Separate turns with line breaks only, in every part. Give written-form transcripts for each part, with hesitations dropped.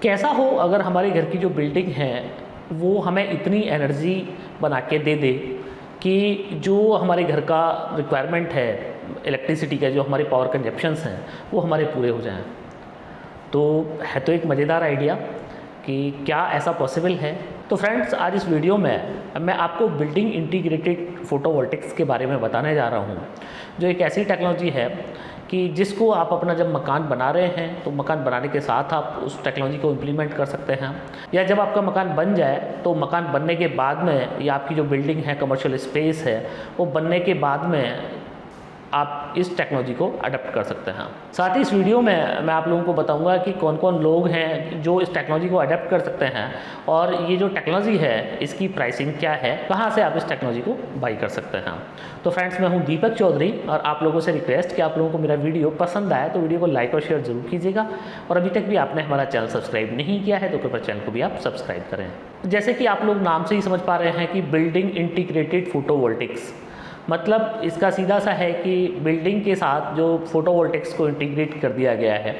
कैसा हो अगर हमारे घर की जो बिल्डिंग है वो हमें इतनी एनर्जी बना के दे दे कि जो हमारे घर का रिक्वायरमेंट है इलेक्ट्रिसिटी का, जो हमारे पावर कंजप्शंस हैं वो हमारे पूरे हो जाएं। तो है तो एक मज़ेदार आइडिया कि क्या ऐसा पॉसिबल है। तो फ्रेंड्स, आज इस वीडियो में मैं आपको बिल्डिंग इंटीग्रेटेड फोटोवोल्टिक्स के बारे में बताने जा रहा हूँ, जो एक ऐसी टेक्नोलॉजी है कि जिसको आप अपना जब मकान बना रहे हैं तो मकान बनाने के साथ आप उस टेक्नोलॉजी को इम्प्लीमेंट कर सकते हैं, या जब आपका मकान बन जाए तो मकान बनने के बाद में, या आपकी जो बिल्डिंग है, कमर्शियल स्पेस है, वो बनने के बाद में आप इस टेक्नोलॉजी को अडॉप्ट कर सकते हैं। साथ ही इस वीडियो में मैं आप लोगों को बताऊंगा कि कौन कौन लोग हैं जो इस टेक्नोलॉजी को अडॉप्ट कर सकते हैं, और ये जो टेक्नोलॉजी है इसकी प्राइसिंग क्या है, कहाँ से आप इस टेक्नोलॉजी को बाई कर सकते हैं। तो फ्रेंड्स, मैं हूँ दीपक चौधरी और आप लोगों से रिक्वेस्ट कि आप लोगों को मेरा वीडियो पसंद आए तो वीडियो को लाइक और शेयर जरूर कीजिएगा, और अभी तक भी आपने हमारा चैनल सब्सक्राइब नहीं किया है तो कृपया चैनल को भी आप सब्सक्राइब करें। जैसे कि आप लोग नाम से ही समझ पा रहे हैं कि बिल्डिंग इंटीग्रेटेड फोटोवोल्टिक्स, मतलब इसका सीधा सा है कि बिल्डिंग के साथ जो फोटोवोल्टिक्स को इंटीग्रेट कर दिया गया है,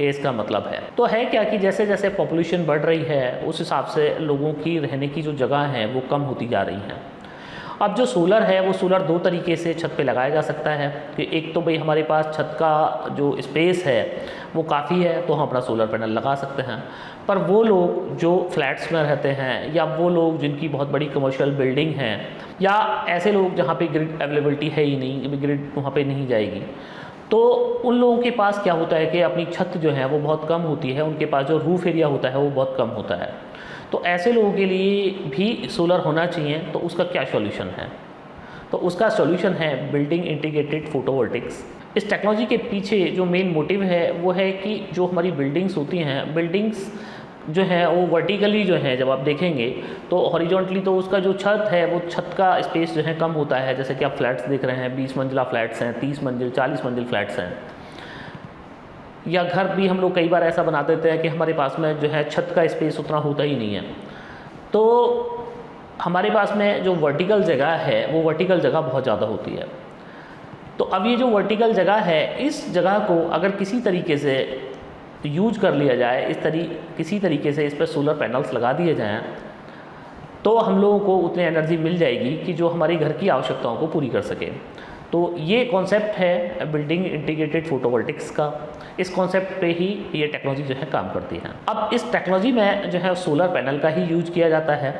ये इसका मतलब है। तो है क्या कि जैसे जैसे पॉपुलेशन बढ़ रही है उस हिसाब से लोगों की रहने की जो जगह है वो कम होती जा रही हैं। अब जो सोलर है वो सोलर दो तरीके से छत पे लगाया जा सकता है कि एक तो भाई हमारे पास छत का जो स्पेस है वो काफ़ी है तो हम अपना सोलर पैनल लगा सकते हैं, पर वो लोग जो फ्लैट्स में रहते हैं, या वो लोग जिनकी बहुत बड़ी कमर्शियल बिल्डिंग है, या ऐसे लोग जहाँ पे ग्रिड अवेलेबिलिटी है ही नहीं, ग्रिड वहाँ पे नहीं जाएगी, तो उन लोगों के पास क्या होता है कि अपनी छत जो है वो बहुत कम होती है, उनके पास जो रूफ एरिया होता है वो बहुत कम होता है। तो ऐसे लोगों के लिए भी सोलर होना चाहिए। तो उसका क्या सॉल्यूशन है? तो उसका सॉल्यूशन है बिल्डिंग इंटीग्रेटेड फोटोवोल्टिक्स। इस टेक्नोलॉजी के पीछे जो मेन मोटिव है वो है कि जो हमारी बिल्डिंग्स होती हैं, बिल्डिंग्स जो है वो वर्टिकली जो है जब आप देखेंगे तो हॉरिजॉन्टली तो उसका जो छत है वो छत का स्पेस जो है कम होता है। जैसे कि आप फ्लैट्स देख रहे हैं, 20 मंजिला फ्लैट्स हैं, 30 मंजिल 40 मंजिल फ्लैट्स हैं, या घर भी हम लोग कई बार ऐसा बना देते हैं कि हमारे पास में जो है छत का स्पेस उतना होता ही नहीं है। तो हमारे पास में जो वर्टिकल जगह है वो वर्टिकल जगह बहुत ज़्यादा होती है। तो अब ये जो वर्टिकल जगह है, इस जगह को अगर किसी तरीके से यूज कर लिया जाए, किसी तरीके से इस पर सोलर पैनल्स लगा दिए जाएँ, तो हम लोगों को उतनी एनर्जी मिल जाएगी कि जो हमारी घर की आवश्यकताओं को पूरी कर सके। तो ये कॉन्सेप्ट है बिल्डिंग इंटीग्रेटेड फोटोवोल्टिक्स का। इस कॉन्सेप्ट पे ही ये टेक्नोलॉजी जो है काम करती है। अब इस टेक्नोलॉजी में जो है सोलर पैनल का ही यूज किया जाता है,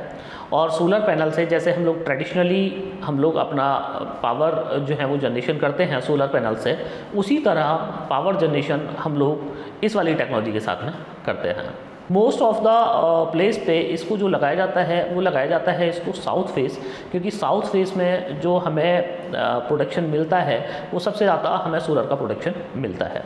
और सोलर पैनल से जैसे हम लोग ट्रेडिशनली हम लोग अपना पावर जो है वो जनरेशन करते हैं सोलर पैनल से, उसी तरह पावर जनरेशन हम लोग इस वाली टेक्नोलॉजी के साथ में करते हैं। मोस्ट ऑफ द प्लेस पे इसको जो लगाया जाता है वो लगाया जाता है इसको साउथ फेस, क्योंकि साउथ फेस में जो हमें प्रोडक्शन मिलता है वो सबसे ज़्यादा हमें सोलर का प्रोडक्शन मिलता है।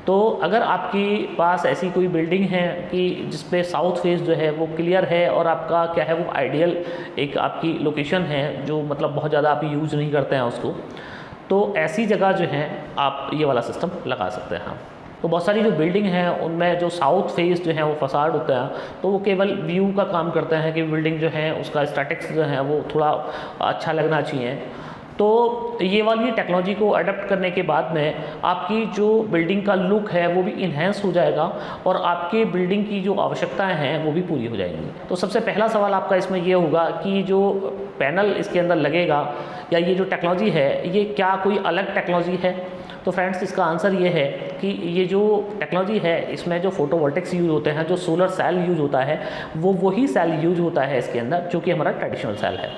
तो अगर आपकी पास ऐसी कोई बिल्डिंग है कि जिस पे साउथ फेस जो है वो क्लियर है, और आपका क्या है वो आइडियल एक आपकी लोकेशन है जो मतलब बहुत ज़्यादा आप यूज़ नहीं करते हैं उसको, तो ऐसी जगह जो है आप ये वाला सिस्टम लगा सकते हैं। तो बहुत सारी जो बिल्डिंग है उनमें जो साउथ फेस जो है वो फसाड होता है, तो वो केवल व्यू का काम करते हैं कि बिल्डिंग जो है उसका स्टैटिक्स जो है वो थोड़ा अच्छा लगना चाहिए। तो ये वाली टेक्नोलॉजी को अडॉप्ट करने के बाद में आपकी जो बिल्डिंग का लुक है वो भी इन्हेंस हो जाएगा, और आपके बिल्डिंग की जो आवश्यकताएं हैं वो भी पूरी हो जाएंगी। तो सबसे पहला सवाल आपका इसमें ये होगा कि जो पैनल इसके अंदर लगेगा, या ये जो टेक्नोलॉजी है ये क्या कोई अलग टेक्नोलॉजी है? तो फ्रेंड्स, इसका आंसर ये है कि ये जो टेक्नोलॉजी है इसमें जो फोटोवोल्टिक्स यूज़ होते हैं, जो सोलर सेल यूज़ होता है, वो वही सेल यूज़ होता है इसके अंदर जो कि हमारा ट्रेडिशनल सेल है।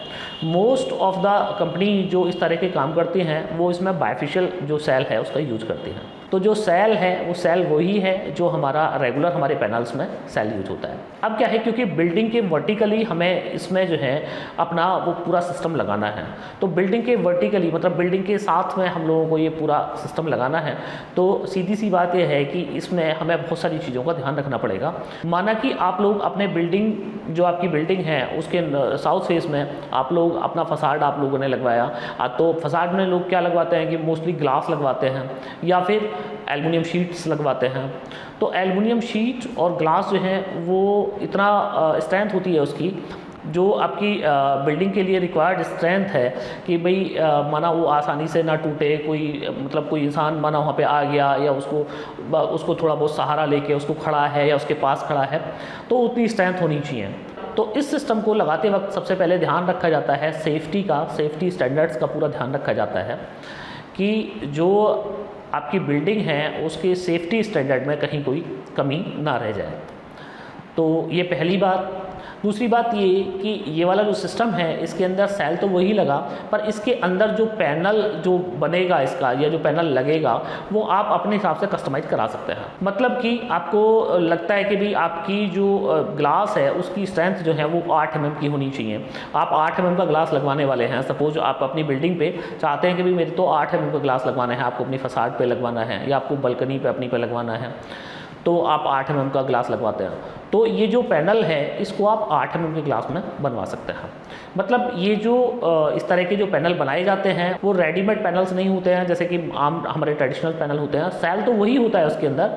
मोस्ट ऑफ द कंपनी जो इस तरह के काम करती हैं वो इसमें बायफिशियल जो सेल है उसका यूज़ करती हैं। तो जो सेल है वो सेल वही है जो हमारा रेगुलर हमारे पैनल्स में सेल यूज होता है। अब क्या है, क्योंकि बिल्डिंग के वर्टिकली हमें इसमें जो है अपना वो पूरा सिस्टम लगाना है, तो बिल्डिंग के वर्टिकली मतलब बिल्डिंग के साथ में हम लोगों को ये पूरा सिस्टम लगाना है। तो सीधी सी बात यह है कि इसमें हमें बहुत सारी चीज़ों का ध्यान रखना पड़ेगा। माना कि आप लोग अपने बिल्डिंग, जो आपकी बिल्डिंग है उसके साउथ फेस में आप लोग अपना फसाड आप लोगों ने लगवाया, तो फसाड में लोग क्या लगवाते हैं कि मोस्टली ग्लास लगवाते हैं या फिर एल्युमिनियम शीट्स लगवाते हैं। तो एल्युमिनियम शीट और ग्लास जो है वो इतना स्ट्रेंथ होती है उसकी जो आपकी बिल्डिंग के लिए रिक्वायर्ड स्ट्रेंथ है कि भाई माना वो आसानी से ना टूटे, कोई मतलब कोई इंसान माना वहाँ पे आ गया या उसको थोड़ा बहुत सहारा लेके उसको खड़ा है या उसके पास खड़ा है, तो उतनी स्ट्रेंथ होनी चाहिए। तो इस सिस्टम को लगाते वक्त सबसे पहले ध्यान रखा जाता है सेफ्टी स्टैंडर्ड्स का पूरा ध्यान रखा जाता है कि जो आपकी बिल्डिंग है उसके सेफ्टी स्टैंडर्ड में कहीं कोई कमी ना रह जाए। तो ये पहली बात। दूसरी बात ये कि ये वाला जो सिस्टम है इसके अंदर सेल तो वही लगा, पर इसके अंदर जो पैनल जो बनेगा इसका या जो पैनल लगेगा वो आप अपने हिसाब से कस्टमाइज़ करा सकते हैं। मतलब कि आपको लगता है कि भाई आपकी जो ग्लास है उसकी स्ट्रेंथ जो है वो 8 mm की होनी चाहिए। आप 8 mm का ग्लास लगवाने वाले हैं। सपोज आप अपनी बिल्डिंग पे चाहते हैं कि भाई मेरे तो 8 mm का ग्लास लगवाना है, आपको अपनी फसाड पे लगवाना है या आपको बालकनी पे अपनी पे लगवाना है, तो आप 8 mm का ग्लास लगवाते हैं। तो ये जो पैनल है इसको आप 8 mm के ग्लास में बनवा सकते हैं। मतलब ये जो इस तरह के जो पैनल बनाए जाते हैं वो रेडीमेड पैनल्स नहीं होते हैं जैसे कि आम हमारे ट्रेडिशनल पैनल होते हैं। सेल तो वही होता है उसके अंदर,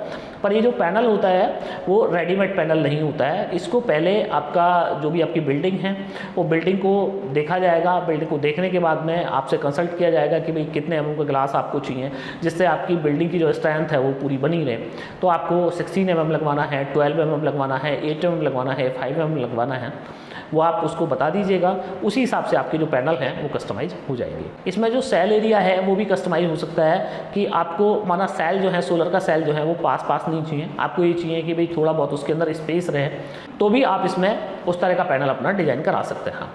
पर ये जो पैनल होता है वो रेडीमेड पैनल नहीं होता है। इसको पहले आपका जो भी आपकी बिल्डिंग है वो बिल्डिंग को देखा जाएगा। बिल्डिंग को देखने के बाद में आपसे कंसल्ट किया जाएगा कि भाई कितने mm का ग्लास आपको चाहिए जिससे आपकी बिल्डिंग की जो स्ट्रेंथ है वो पूरी बनी रहे। तो आपको 16 mm लगवाना है, 12 mm लगवाना है, 8 mm लगवाना है, 5 mm लगवाना है, वो आप उसको बता दीजिएगा। उसी हिसाब से आपके जो पैनल हैं वो कस्टमाइज हो जाएंगे। इसमें जो सेल एरिया है वो भी कस्टमाइज हो सकता है कि आपको माना सेल जो है, सोलर का सेल जो है वो पास नहीं चाहिए, आपको ये चाहिए कि भाई थोड़ा बहुत उसके अंदर स्पेस रहे, तो भी आप इसमें उस तरह का पैनल अपना डिज़ाइन करा सकते हैं।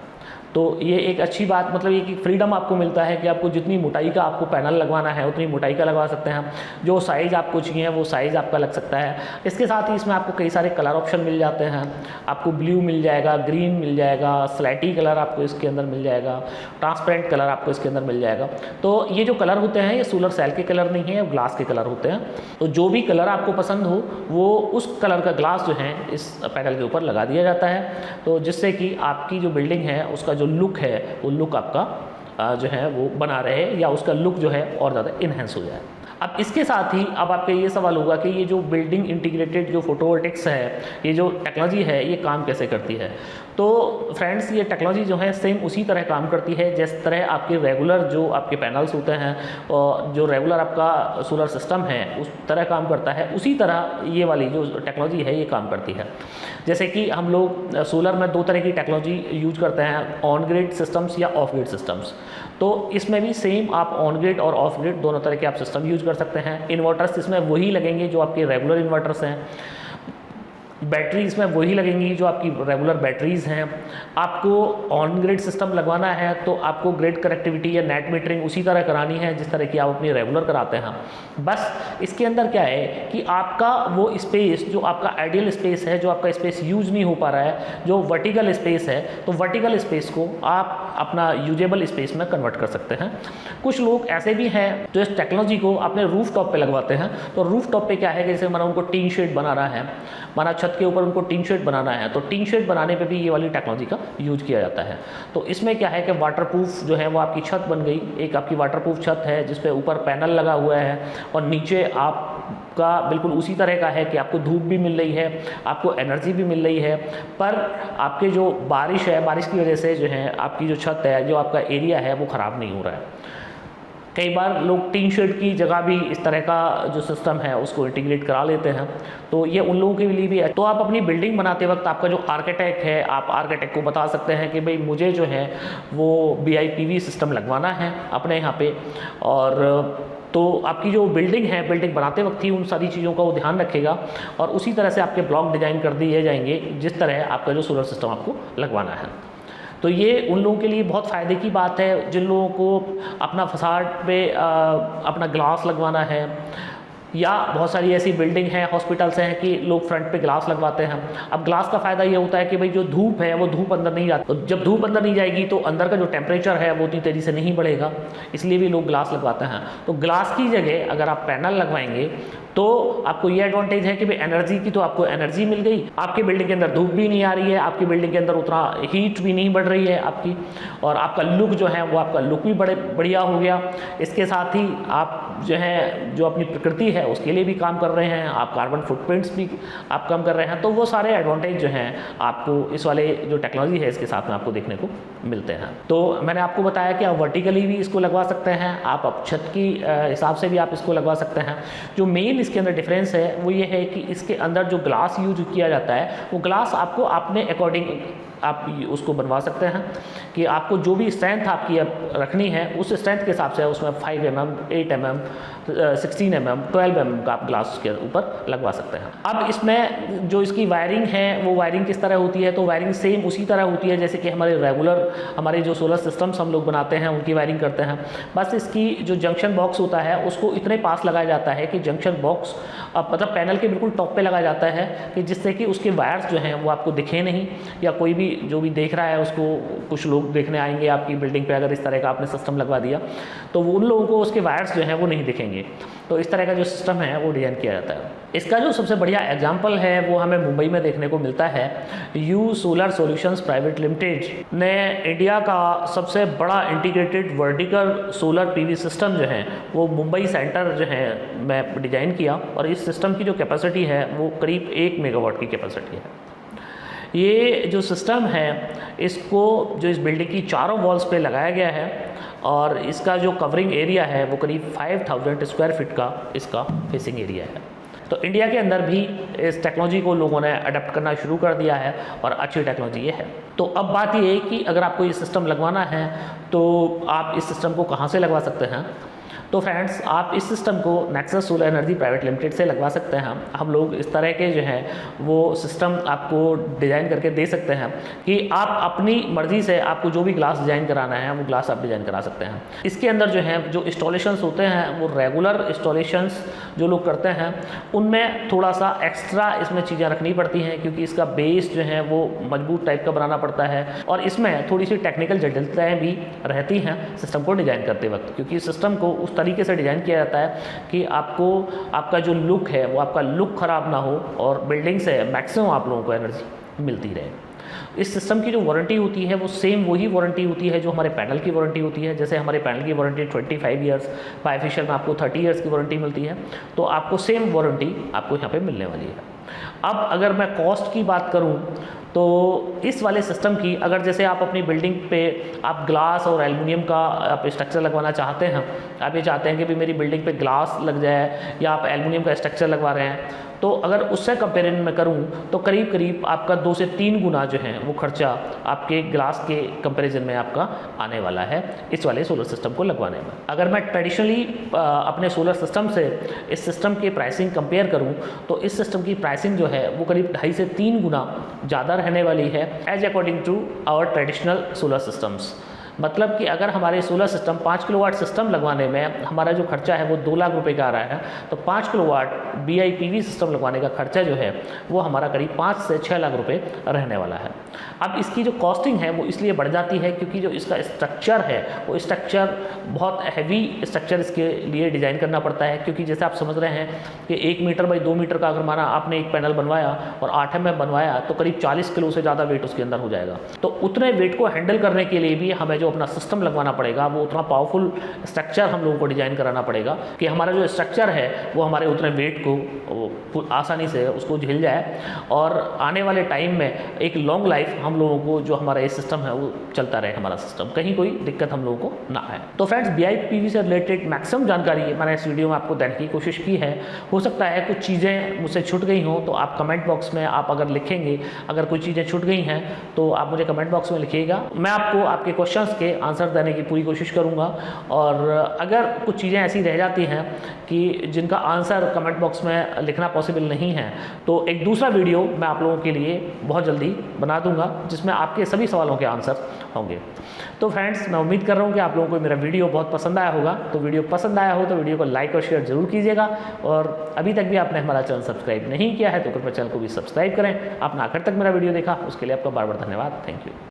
तो ये एक अच्छी बात, मतलब ये कि फ्रीडम आपको मिलता है कि आपको जितनी मोटाई का आपको पैनल लगवाना है उतनी मोटाई का लगवा सकते हैं। जो साइज़ आपको चाहिए वो साइज़ आपका लग सकता है। इसके साथ ही इसमें आपको कई सारे कलर ऑप्शन मिल जाते हैं। आपको ब्लू मिल जाएगा, ग्रीन मिल जाएगा, स्लेटी कलर आपको इसके अंदर मिल जाएगा, ट्रांसपेरेंट कलर आपको इसके अंदर मिल जाएगा। तो ये जो कलर होते हैं ये सोलर सेल के कलर नहीं है, ग्लास के कलर होते हैं। तो जो भी कलर आपको पसंद हो वो उस कलर का ग्लास जो है इस पैनल के ऊपर लगा दिया जाता है, तो जिससे कि आपकी जो बिल्डिंग है उसका जो लुक है वो लुक आपका जो है वो बना रहे या उसका लुक जो है और ज़्यादा इन्हेंस हो जाए। अब इसके साथ ही अब आपका ये सवाल होगा कि ये जो बिल्डिंग इंटीग्रेटेड जो फोटोवोल्टिक्स है, ये जो टेक्नोलॉजी है ये काम कैसे करती है। तो फ्रेंड्स ये टेक्नोलॉजी जो है सेम उसी तरह काम करती है जिस तरह आपके रेगुलर जो आपके पैनल्स होते हैं और जो रेगुलर आपका सोलर सिस्टम है उस तरह काम करता है, उसी तरह ये वाली जो टेक्नोलॉजी है ये काम करती है। जैसे कि हम लोग सोलर में 2 तरह की टेक्नोलॉजी यूज करते हैं, ऑन ग्रिड सिस्टम्स या ऑफ ग्रिड सिस्टम्स। तो इसमें भी सेम आप ऑन ग्रिड और ऑफ ग्रिड दोनों तरह के आप सिस्टम यूज कर सकते हैं। इन्वर्टर्स इसमें वही लगेंगे जो आपके रेगुलर इन्वर्टर्स हैं, बैटरी इसमें वही लगेंगी जो आपकी रेगुलर बैटरीज़ हैं। आपको ऑन ग्रिड सिस्टम लगवाना है तो आपको ग्रिड कनेक्टिविटी या नेट मीटरिंग उसी तरह करानी है जिस तरह की आप अपनी रेगुलर कराते हैं। बस इसके अंदर क्या है कि आपका वो स्पेस जो आपका आइडियल स्पेस है, जो आपका स्पेस यूज नहीं हो पा रहा है, जो वर्टिकल स्पेस है, तो वर्टिकल स्पेस को आप अपना यूजेबल स्पेस में कन्वर्ट कर सकते हैं। कुछ लोग ऐसे भी हैं जो इस टेक्नोलॉजी को अपने रूफ टॉप पे लगवाते हैं। तो रूफ टॉप पे क्या है कि जैसे माना उनको टीन शेड बनाना है, माना छत के ऊपर उनको टीन शेड बनाना है, तो टीन शेड बनाने पे भी ये वाली टेक्नोलॉजी का यूज किया जाता है। तो इसमें क्या है कि वाटरप्रूफ जो है वो आपकी छत बन गई, एक आपकी वाटरप्रूफ छत है जिस पे ऊपर पैनल लगा हुआ है और नीचे आपका बिल्कुल उसी तरह का है कि आपको धूप भी मिल रही है, आपको एनर्जी भी मिल रही है, पर आपके जो बारिश है, बारिश की वजह से जो है आपकी जो छत है, जो आपका एरिया है वो ख़राब नहीं हो रहा है। कई बार लोग टीन शेड की जगह भी इस तरह का जो सिस्टम है उसको इंटीग्रेट करा लेते हैं, तो ये उन लोगों के लिए भी है। तो आप अपनी बिल्डिंग बनाते वक्त आपका जो आर्किटेक्ट है, आप आर्किटेक्ट को बता सकते हैं कि भाई मुझे जो है वो BIPV सिस्टम लगवाना है अपने यहाँ पे, और तो आपकी जो बिल्डिंग है, बिल्डिंग बनाते वक्त ही उन सारी चीज़ों का वो ध्यान रखेगा और उसी तरह से आपके ब्लॉक डिज़ाइन कर दिए जाएंगे जिस तरह आपका जो सोलर सिस्टम आपको लगवाना है। तो ये उन लोगों के लिए बहुत फ़ायदे की बात है जिन लोगों को अपना फसाड पे अपना ग्लास लगवाना है, या बहुत सारी ऐसी बिल्डिंग है, हॉस्पिटल्स हैं कि लोग फ्रंट पे ग्लास लगवाते हैं। अब ग्लास का फ़ायदा ये होता है कि भाई जो धूप है वो धूप अंदर नहीं जाती, तो जब धूप अंदर नहीं जाएगी तो अंदर का जो टेम्परेचर है वो उतनी तेज़ी से नहीं बढ़ेगा, इसलिए भी लोग ग्लास लगवाते हैं। तो ग्लास की जगह अगर आप पैनल लगवाएंगे तो आपको ये एडवांटेज है कि भाई एनर्जी की तो आपको एनर्जी मिल गई, आपकी बिल्डिंग के अंदर धूप भी नहीं आ रही है, आपकी बिल्डिंग के अंदर उतना हीट भी नहीं बढ़ रही है आपकी, और आपका लुक जो है वो आपका लुक भी बड़े बढ़िया हो गया। इसके साथ ही आप जो है जो अपनी प्रकृति है उसके लिए भी काम कर रहे हैं, आप कार्बन फुटप्रिंट्स भी आप कम कर रहे हैं। तो वो सारे एडवांटेज जो हैं आपको इस वाले जो टेक्नोलॉजी है इसके साथ में आपको देखने को मिलते हैं। तो मैंने आपको बताया कि आप वर्टिकली भी इसको लगवा सकते हैं, आप अब छत की हिसाब से भी आप इसको लगवा सकते हैं। जो मेन इसके अंदर डिफरेंस है वो ये है कि इसके अंदर जो ग्लास यूज किया जाता है वो ग्लास आपको अपने अकॉर्डिंग आप उसको बनवा सकते हैं कि आपको जो भी स्ट्रेंथ आपकी रखनी है उस स्ट्रेंथ के हिसाब से उसमें 5 mm, 8 mm, 16 mm, 12 mm का आप ग्लास के ऊपर लगवा सकते हैं। अब इसमें जो इसकी वायरिंग है वो वायरिंग किस तरह होती है, तो वायरिंग सेम उसी तरह होती है जैसे कि हमारे रेगुलर हमारे जो सोलर सिस्टम्स हम लोग बनाते हैं उनकी वायरिंग करते हैं। बस इसकी जो जंक्शन बॉक्स होता है उसको इतने पास लगाया जाता है कि जंक्शन बॉक्स मतलब पैनल के बिल्कुल टॉप पे लगाया जाता है कि जिससे कि उसके वायर्स जो हैं वो आपको दिखे नहीं, या कोई भी जो भी देख रहा है उसको, कुछ लोग देखने आएंगे आपकी बिल्डिंग पे अगर इस तरह का आपने सिस्टम लगवा दिया तो वो उन लोगों को उसके वायर्स जो हैं वो नहीं दिखेंगे। तो इस तरह का जो सिस्टम है वो डिज़ाइन किया जाता है। इसका जो सबसे बढ़िया एग्जाम्पल है वो हमें मुंबई में देखने को मिलता है। You solar solutions private limited ने इंडिया का सबसे बड़ा integrated vertical solar PV system जो है वो मुंबई सेंटर जो है में डिज़ाइन किया, और इस सिस्टम की जो कैपेसिटी है वो करीब 1 मेगावाट की कैपेसिटी है। ये जो सिस्टम है इसको जो इस बिल्डिंग की चारों वॉल्स पे लगाया गया है, और इसका जो कवरिंग एरिया है वो करीब 5000 स्क्वायर फीट का इसका फेसिंग एरिया है। तो इंडिया के अंदर भी इस टेक्नोलॉजी को लोगों ने अडेप्ट करना शुरू कर दिया है और अच्छी टेक्नोलॉजी ये है। तो अब बात ये है कि अगर आपको ये सिस्टम लगवाना है तो आप इस सिस्टम को कहाँ से लगवा सकते हैं। तो फ्रेंड्स, आप इस सिस्टम को nexus solar energy private limited से लगवा सकते हैं। हम लोग इस तरह के जो हैं वो सिस्टम आपको डिज़ाइन करके दे सकते हैं कि आप अपनी मर्ज़ी से आपको जो भी ग्लास डिज़ाइन कराना है वो ग्लास आप डिज़ाइन करा सकते हैं। इसके अंदर जो है जो इंस्टॉलेशंस होते हैं वो रेगुलर इंस्टॉलेशंस जो लोग करते हैं उनमें थोड़ा सा एक्स्ट्रा इसमें चीज़ें रखनी पड़ती हैं, क्योंकि इसका बेस जो है वो मजबूत टाइप का बनाना पड़ता है, और इसमें थोड़ी सी टेक्निकल जटिलताएँ भी रहती हैं सिस्टम को डिज़ाइन करते वक्त, क्योंकि सिस्टम को उस तरीके से डिज़ाइन किया जाता है कि आपको आपका जो लुक है वो आपका लुक ख़राब ना हो और बिल्डिंग से मैक्सिमम आप लोगों को एनर्जी मिलती रहे। इस सिस्टम की जो वारंटी होती है वो सेम वही वारंटी होती है जो हमारे पैनल की वारंटी होती है। जैसे हमारे पैनल की वारंटी 25 ईयर्स, बायफेशियल में आपको 30 ईयर्स की वारंटी मिलती है, तो आपको सेम वारंटी आपको यहाँ पे मिलने वाली है। अब अगर मैं कॉस्ट की बात करूँ तो इस वाले सिस्टम की, अगर जैसे आप अपनी बिल्डिंग पे आप ग्लास और एल्युमिनियम का आप स्ट्रक्चर लगवाना चाहते हैं, आप ये चाहते हैं कि भाई मेरी बिल्डिंग पे ग्लास लग जाए, या आप एल्युमिनियम का स्ट्रक्चर लगवा रहे हैं, तो अगर उससे कंपेरिजन में करूं तो करीब करीब आपका 2 से 3 गुना जो है वो खर्चा आपके ग्लास के कंपैरिजन में आपका आने वाला है इस वाले सोलर सिस्टम को लगवाने में। अगर मैं ट्रेडिशनली अपने सोलर सिस्टम से इस सिस्टम की प्राइसिंग कंपेयर करूं तो इस सिस्टम की प्राइसिंग जो है वो करीब 2.5 से 3 गुना ज़्यादा रहने वाली है as according to our traditional solar systems. मतलब कि अगर हमारे सोलर सिस्टम 5 किलोवाट सिस्टम लगवाने में हमारा जो खर्चा है वो 2 लाख रुपए का आ रहा है, तो 5 किलोवाट BIPV सिस्टम लगवाने का खर्चा जो है वो हमारा करीब 5 से 6 लाख रुपए रहने वाला है। अब इसकी जो कॉस्टिंग है वो इसलिए बढ़ जाती है क्योंकि जो इसका स्ट्रक्चर है वो स्ट्रक्चर बहुत हैवी स्ट्रक्चर इसके लिए डिज़ाइन करना पड़ता है, क्योंकि जैसे आप समझ रहे हैं कि 1 मीटर बाई 2 मीटर का अगर माना आपने एक पैनल बनवाया और 8 mm बनवाया तो करीब 40 किलो से ज़्यादा वेट उसके अंदर हो जाएगा। तो उतने वेट को हैंडल करने के लिए भी हमें जो अपना सिस्टम लगवाना पड़ेगा वो उतना पावरफुल स्ट्रक्चर हम लोगों को डिज़ाइन कराना पड़ेगा कि हमारा जो स्ट्रक्चर है वो हमारे उतने वेट को आसानी से उसको झेल जाए, और आने वाले टाइम में एक लॉन्ग लाइफ हम लोगों को जो हमारा ये सिस्टम है वो चलता रहे, हमारा सिस्टम कहीं कोई दिक्कत हम लोगों को ना आए। तो फ्रेंड्स, BIPV से रिलेटेड मैक्सिमम जानकारी मैंने इस वीडियो में आपको देने की कोशिश की है। हो सकता है कुछ चीज़ें मुझसे छूट गई हों, तो आप कमेंट बॉक्स में आप अगर लिखेंगे, अगर कुछ चीज़ें छूट गई हैं तो आप मुझे कमेंट बॉक्स में लिखिएगा, मैं आपको आपके क्वेश्चंस के आंसर देने की पूरी कोशिश करूंगा। और अगर कुछ चीज़ें ऐसी रह जाती हैं कि जिनका आंसर कमेंट बॉक्स में लिखना पॉसिबल नहीं है तो एक दूसरा वीडियो मैं आप लोगों के लिए बहुत जल्दी बना दूंगा जिसमें आपके सभी सवालों के आंसर होंगे। तो फ्रेंड्स, मैं उम्मीद कर रहा हूँ कि आप लोगों को मेरा वीडियो बहुत पसंद आया होगा। तो वीडियो पसंद आया हो तो वीडियो को लाइक और शेयर जरूर कीजिएगा, और अभी तक भी आपने हमारा चैनल सब्सक्राइब नहीं किया है तो कृपया चैनल को भी सब्सक्राइब करें। आपने आखिर तक मेरा वीडियो देखा उसके लिए आपका बार बार धन्यवाद। Thank you.